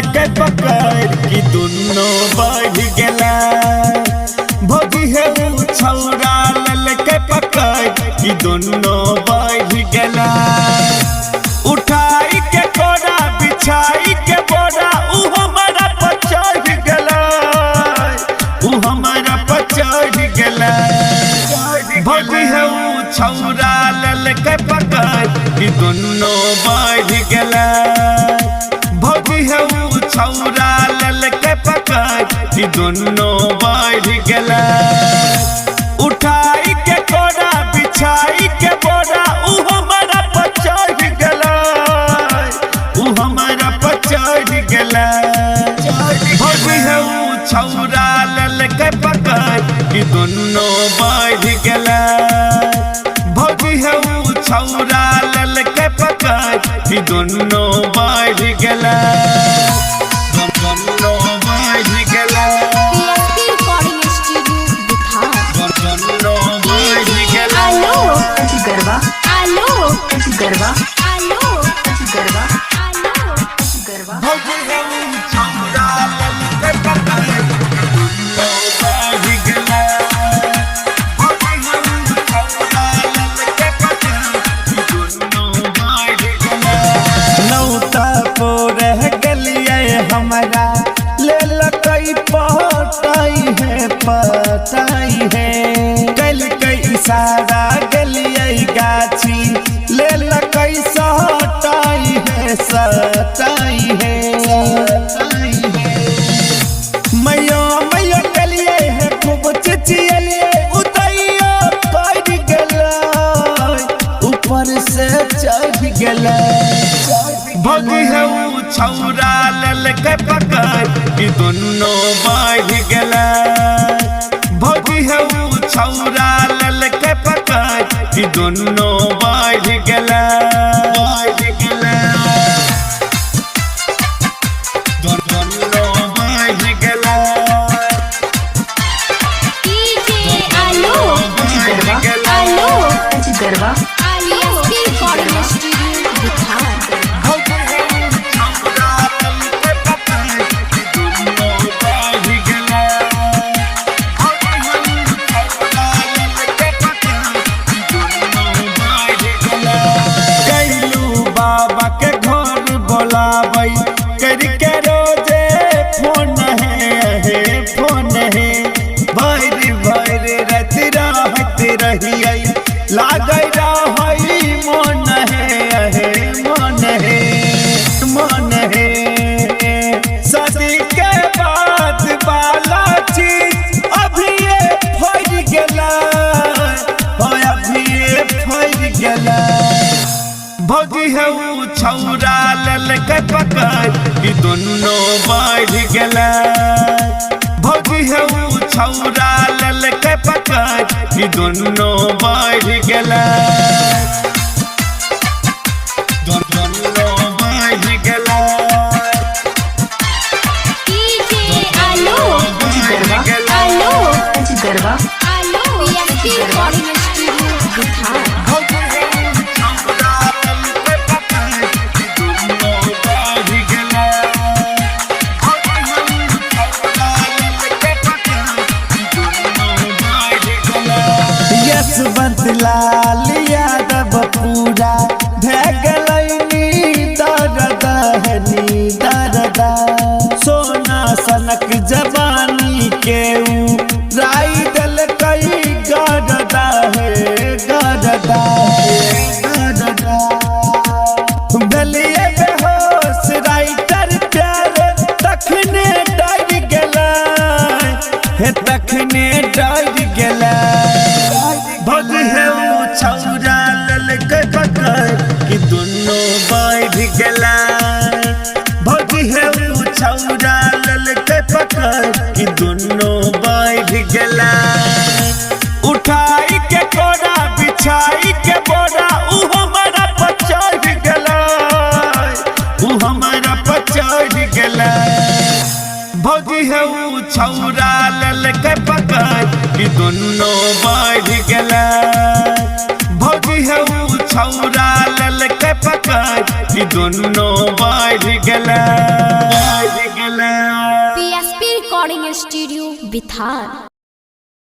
के पकड़ कि दुनो बढ़ गेला भौजी है उ छौरा के पकड़ कि दुनो बढ़ गेला उठाई के कोड़ा बिछाई के बोरा उ हमारा पर चढ़ गेला उ हमारा पर चढ़ गेला भौजी है उ छौरा के पकड़ कि दुनो बढ़ गेला भौजी है उ छौरा के पकड़ कि दुनो बढ़ गेला उठाई के कोड़ा बिछाई के बोरा उ हमारा पर चढ़ गेला उ हमारा पर चढ़ गेला भौजी है उ छौरा के पकड़ कि दुनो बढ़ गेला भौजी है उ छौरा के पकड़ कि दुनो बढ़ गेला दुनो बढ़ गेला रिकॉर्डिंग स्टूडियो बिहार दुनो बढ़ गेला आलो गरबा आलो गरबा आलो गरबा आलो गरबा भौजी है उ छौरा के पकड़ दुनो बढ़ गेला भौजी है उ छौरा के पकड़ दुनो बढ़ गेला नौता को रह गलिए हमारा ले लकई पटाई है कल के इशारा गलिए गाछी ले लकई सटाई है मैया मैया गलिए है खूब चिचियलिए उतैया पड़ गेला ऊपर से चढ़ गेला भौजी है उ छौरा के पकड़ कि दुनो बढ़ गेला भौजी है उ छौरा के पकड़ कि दुनो बढ़ गेला दुनो बढ़ गेला डीजे आलो गरबा आलो गरबा आलो रिकॉर्डिंग स्टूडियो बिहार भौजी है उ छौरा के पकड़ कि दुनो बढ़ गेला भौजी है उ छौरा के पकड़ कि दुनो बढ़ गेला कैलू बाबा के घर बोलाबै करके रोजे फोन है भर रात रहत रहियै लागै रहै मन है सदी के बाद वाला चीज अभी फर गेला अभी फर गेला भौजी है उ छौरा के पकड़ कि दुनो बढ़ गेला भौजी है उ छौरा के पकड़ कि दुनो बढ़ गेला दुनो बढ़ गेला डीजे आलो गरबा आलो गरबा आलो रिकॉर्डिंग स्टूडियो बिहार भौजी है उ छौरा के पकड़ कि दुनो बढ़ गेला भौजी है उ छौरा के पकड़ कि दुनो बढ़ गेला यशवंत लाल यादव पूरा भगलैनी दरदा सोना सनक जवानी के राई दल कई गरदा बलिए बेहोश राइटर प्यार तखने डर गेला तखने डर गेला भौजी है उ छौरा के पकड़ कि दुनो बढ़ गेला भौजी है उ छौरा के पकड़ कि दुनो बढ़ गेला उठाई के कोड़ा बिछाई के बोरा उ हमारा पर चढ़ गेला उ हमारा पर चढ़ गेला भौजी है उ छौरा के पकड़ कि दुनो बढ़ गेला भौजी है उ छौरा के पकड़ कि दुनो बढ़ गेला। स्टूडियो बिथार।